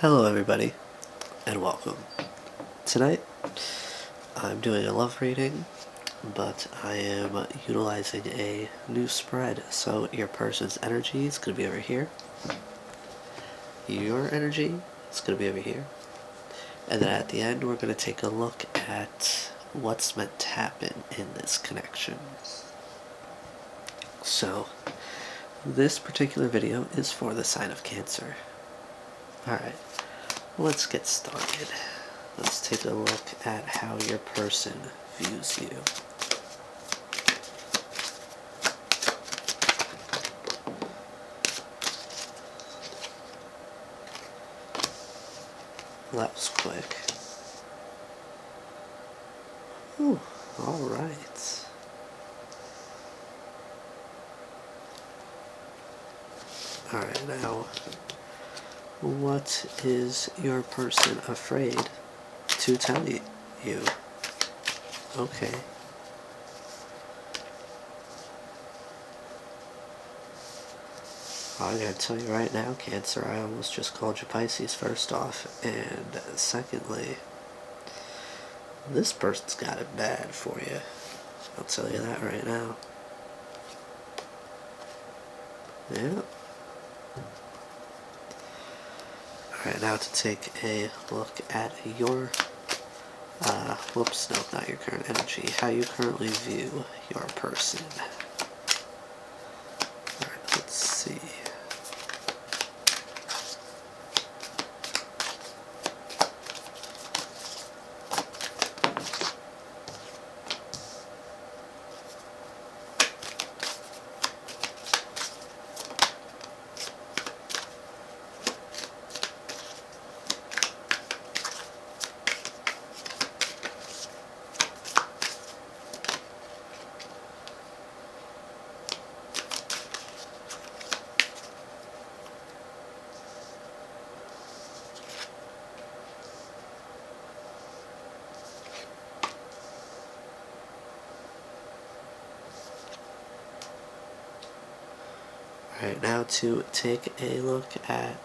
Hello, everybody, and welcome. Tonight, I'm doing a love reading, but I am utilizing a new spread. So, your person's energy is going to be over here, your energy is going to be over here, and then at the end, we're going to take a look at what's meant to happen in this connection. So, this particular video is for the sign of Cancer. Alright, let's get started. Let's take a look at how your person views you. That was quick. Ooh, alright. Alright, now, what is your person afraid to tell you? Okay. I'm going to tell you right now, Cancer, I almost just called you Pisces first off, and secondly, this person's got it bad for you. I'll tell you that right now. Yeah. Alright, now to take a look at your, whoops, no, not your current energy, how you currently view your person. Alright, let's see. Alright, now to take a look at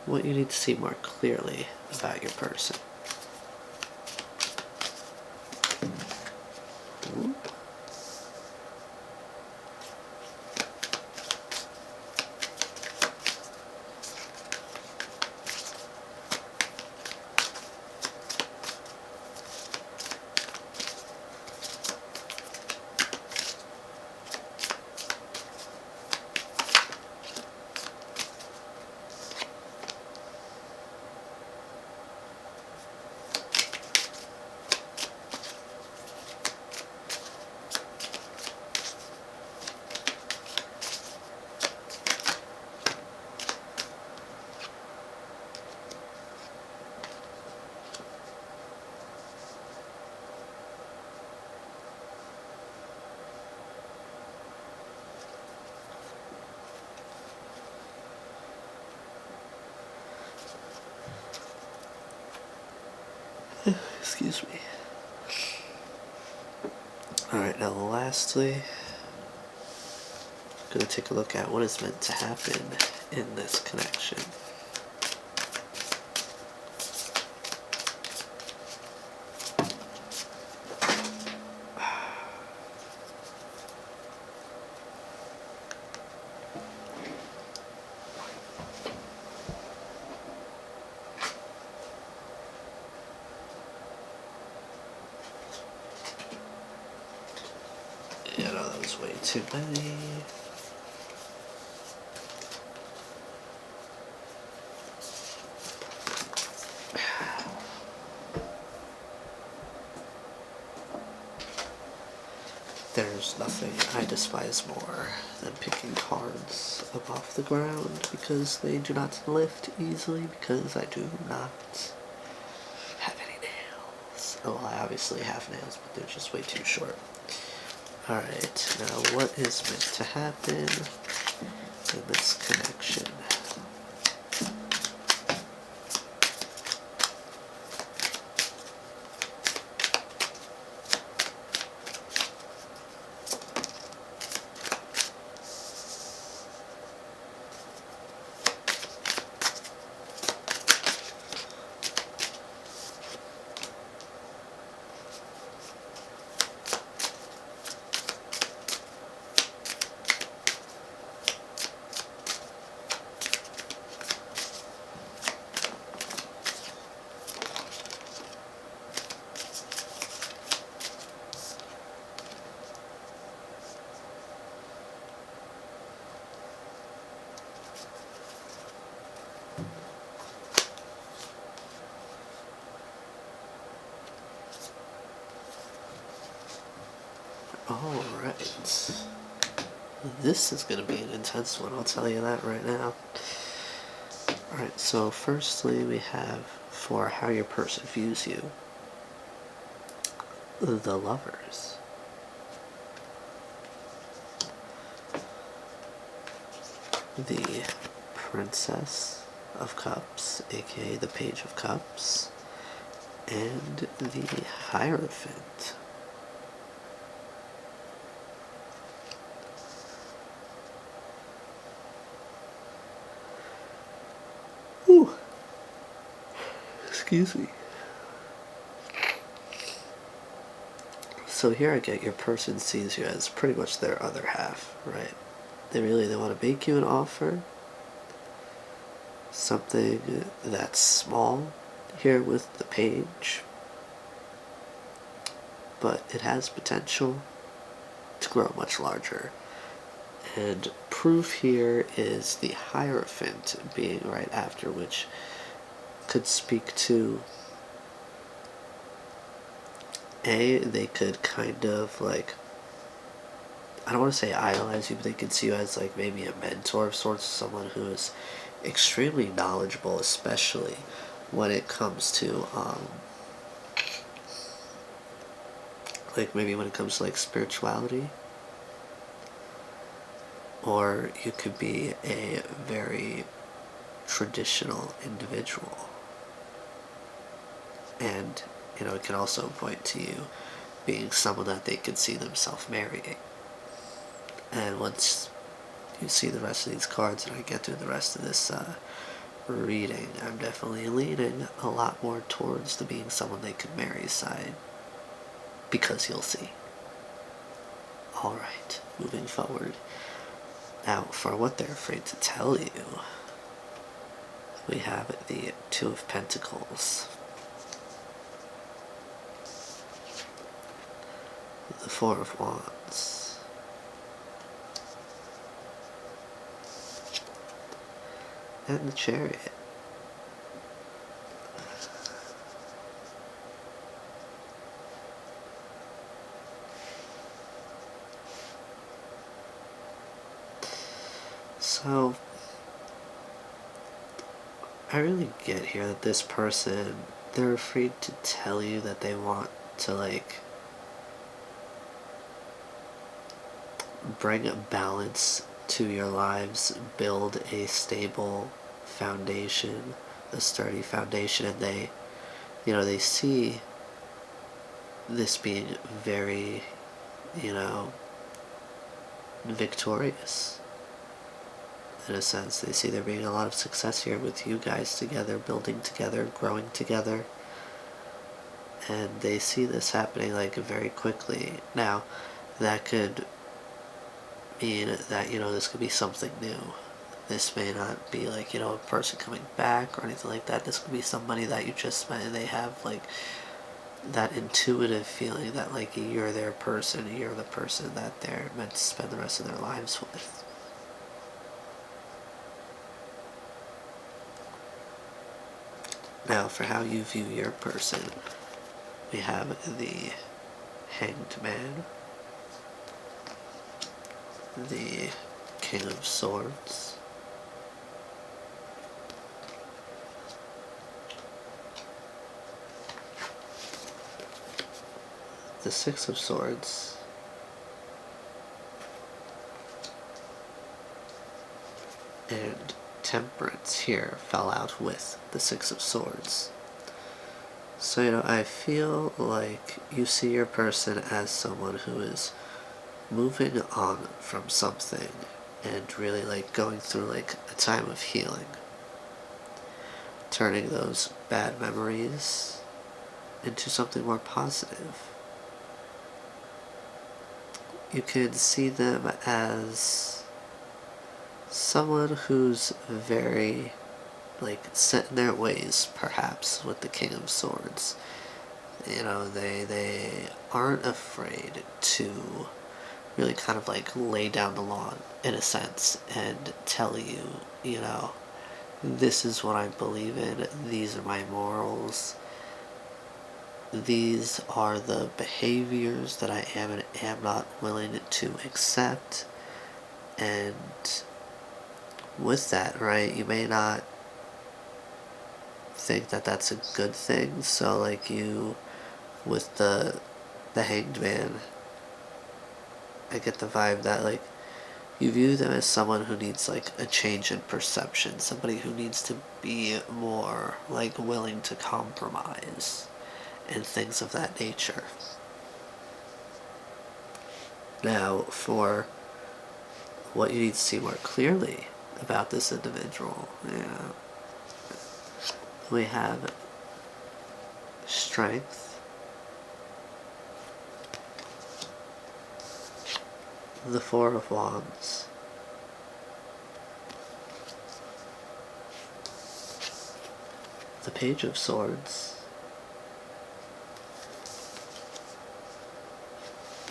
what you need to see more clearly about your person. Ooh. Excuse me. Alright, now lastly, I'm going to take a look at what is meant to happen in this connection. Yeah, no, that was way too many. There's nothing I despise more than picking cards up off the ground because they do not lift easily because I do not have any nails. Oh, well, I obviously have nails, but they're just way too short. Alright, now what is meant to happen in this connection? Alright. This is going to be an intense one, I'll tell you that right now. Alright, so firstly we have for how your person views you, the Lovers. The Princess of Cups, aka the Page of Cups, and the Hierophant. Ooh. Excuse me. So here I get your person sees you as pretty much their other half, right? They want to make you an offer, something that's small here with the page, but it has potential to grow much larger. And proof here is the Hierophant being right after, which could speak to they could kind of like, I don't want to say idolize you, but they could see you as like maybe a mentor of sorts, someone who is extremely knowledgeable, especially when it comes to like maybe when it comes to like spirituality. Or you could be a very traditional individual, and it can also point to you being someone that they could see themselves marrying. And once you see the rest of these cards and I get through the rest of this reading, I'm definitely leaning a lot more towards the being someone they could marry side, because you'll see. Alright, moving forward. Now, for what they're afraid to tell you, we have the Two of Pentacles, the Four of Wands, and the Chariot. So, I really get here that this person, they're afraid to tell you that they want to like bring a balance to your lives, build a stable foundation, a sturdy foundation, and they see this being very, victorious. In a sense, they see there being a lot of success here with you guys together, building together, growing together, and they see this happening like very quickly. Now, that could mean that, this could be something new. This may not be like, a person coming back or anything like that. This could be somebody that you just met and they have like that intuitive feeling that like you're their person, you're the person that they're meant to spend the rest of their lives with. Now, for how you view your person, we have the Hanged Man, the King of Swords, the Six of Swords, and Temperance here fell out with the Six of Swords. So, I feel like you see your person as someone who is moving on from something and really like going through like a time of healing, turning those bad memories into something more positive. You can see them as someone who's very like set in their ways, perhaps, with the King of Swords. They aren't afraid to really kind of like lay down the law in a sense and tell you, this is what I believe in, these are my morals, these are the behaviors that I am and am not willing to accept. And with that, right, you may not think that that's a good thing. So like you with the Hanged Man, I get the vibe that like you view them as someone who needs like a change in perception, somebody who needs to be more like willing to compromise and things of that nature. Now, for what you need to see more clearly about this individual, we have strength, the Four of Wands, the Page of Swords,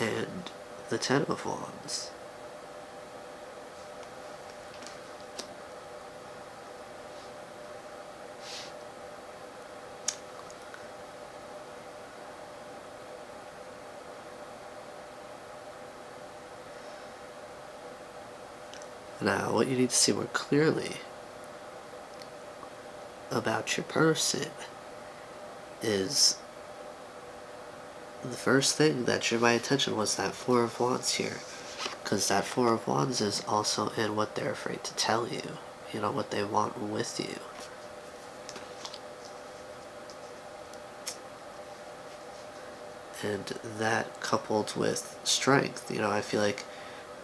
and the Ten of Wands. Now, what you need to see more clearly about your person is the first thing that drew my attention was that Four of Wands here. Because that Four of Wands is also in what they're afraid to tell you. You know, what they want with you. And that coupled with strength, you know, I feel like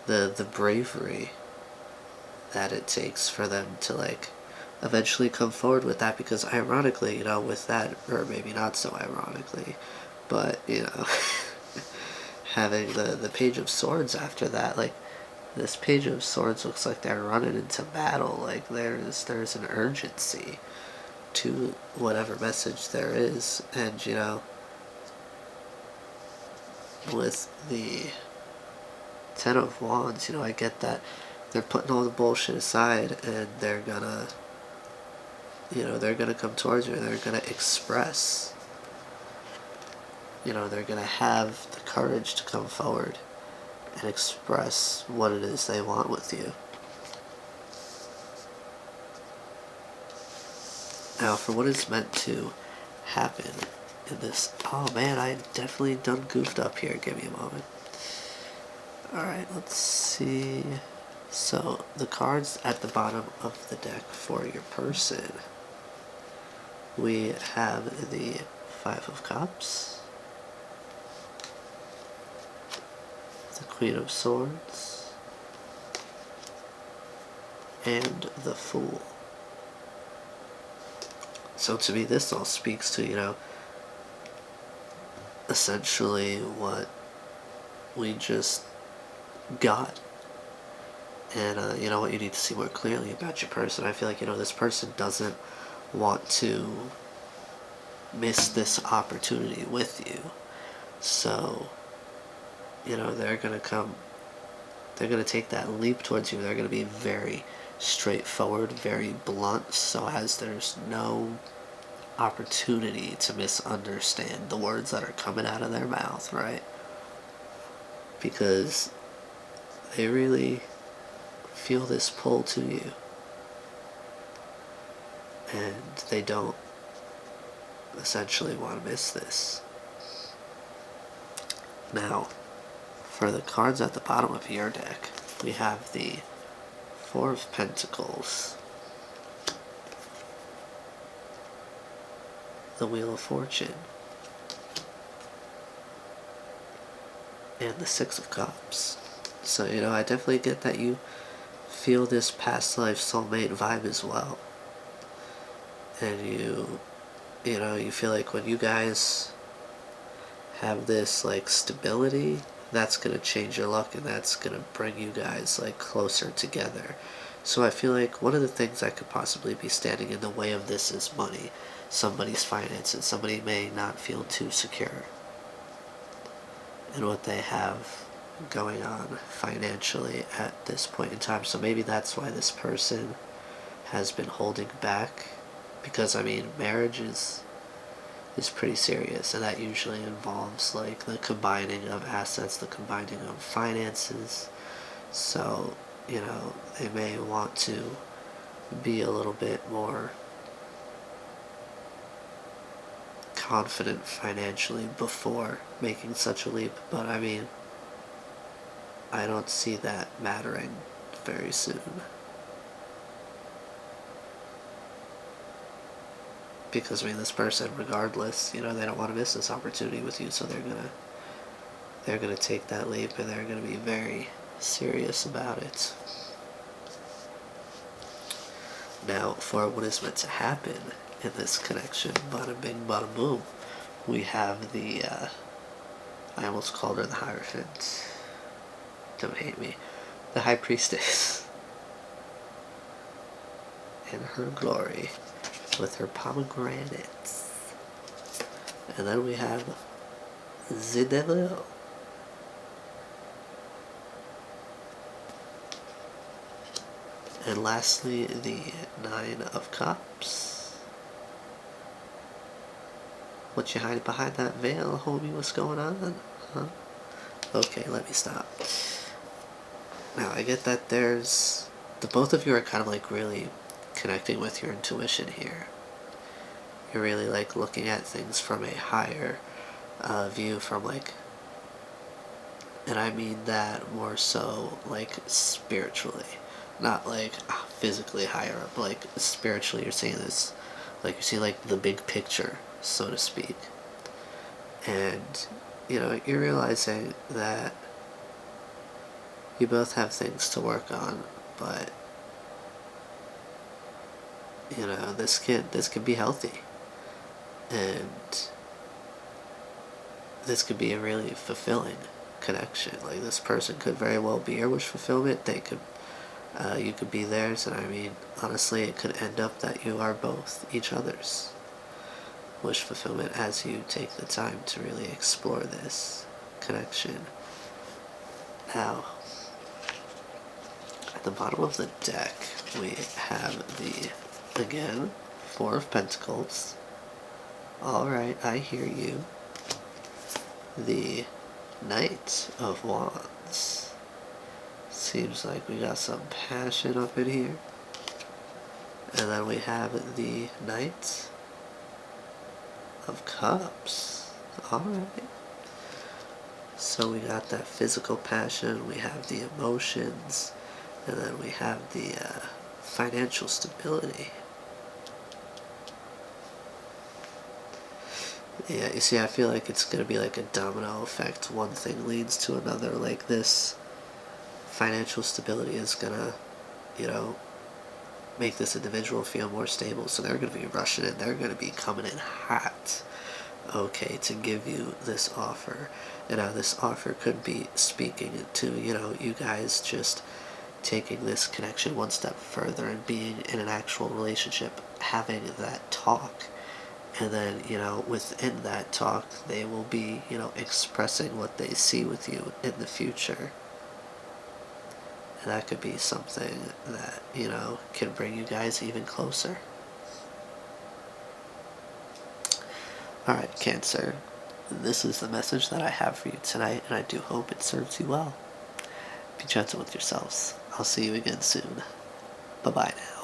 the bravery that it takes for them to like eventually come forward with that, because ironically, you know, with that, or maybe not so ironically, but you know, having the Page of Swords after that, like this Page of Swords looks like they're running into battle. Like there's an urgency to whatever message there is. And you know, with the Ten of Wands, you know, I get that they're putting all the bullshit aside and they're gonna, you know, they're gonna come towards you and they're gonna express, you know, they're gonna have the courage to come forward and express what it is they want with you. Now, for what is meant to happen in this, oh man, I definitely done goofed up here. Give me a moment. Alright, let's see. So, the cards at the bottom of the deck for your person. We have the Five of Cups, the Queen of Swords, and the Fool. So to me, this all speaks to, you know, essentially what we just got. And, you know, what you need to see more clearly about your person. I feel like, you know, this person doesn't want to miss this opportunity with you. So, you know, they're going to take that leap towards you. They're going to be very straightforward, very blunt, so as there's no opportunity to misunderstand the words that are coming out of their mouth, right? Because they really feel this pull to you, and they don't essentially want to miss this. Now, for the cards at the bottom of your deck, we have the Four of Pentacles, the Wheel of Fortune, and the Six of Cups. So, you know, I definitely get that you feel this past life soulmate vibe as well. And you know, you feel like when you guys have this like stability, that's gonna change your luck and that's gonna bring you guys like closer together. So I feel like one of the things that could possibly be standing in the way of this is money, somebody's finances. Somebody may not feel too secure in what they have going on financially at this point in time. So maybe that's why this person has been holding back, because I mean, marriage is is pretty serious, and that usually involves like the combining of assets, the combining of finances. So, you know, they may want to be a little bit more confident financially before making such a leap, but I mean, I don't see that mattering very soon. Because I mean, this person, regardless, you know, they don't want to miss this opportunity with you, so they're gonna take that leap, and they're gonna be very serious about it. Now, for what is meant to happen in this connection, bada bing, bada boom, we have the, I almost called her the Hierophant. Don't hate me. The High Priestess. In her glory, with her pomegranates. And then we have the Devil. And lastly, the Nine of Cups. What you hiding behind that veil, homie? What's going on? Huh? Okay, let me stop. Now, I get that there's... The both of you are kind of like really connecting with your intuition here. You're really like looking at things from a higher view, from like... And I mean that more so like spiritually. Not like physically higher up, like spiritually you're seeing this, like you see like the big picture, so to speak. And, you know, you're realizing that you both have things to work on, but, you know, this could be healthy. And this could be a really fulfilling connection. Like, this person could very well be your wish fulfillment. They could, you could be theirs, and I mean, honestly, it could end up that you are both each other's wish fulfillment as you take the time to really explore this connection. Now, at the bottom of the deck, we have the, again, Four of Pentacles. Alright, I hear you. The Knight of Wands. Seems like we got some passion up in here. And then we have the Knight of Cups. Alright. So we got that physical passion, we have the emotions, and then we have the financial stability. Yeah, you see, I feel like it's going to be like a domino effect. One thing leads to another. Like, this financial stability is going to, you know, make this individual feel more stable. So they're going to be rushing in. They're going to be coming in hot, okay, to give you this offer. And now this offer could be speaking to, you know, you guys just taking this connection one step further and being in an actual relationship, having that talk. And then, you know, within that talk, they will be, you know, expressing what they see with you in the future. And that could be something that, you know, can bring you guys even closer. Alright, Cancer. This is the message that I have for you tonight, and I do hope it serves you well. Be gentle with yourselves. I'll see you again soon. Bye-bye now.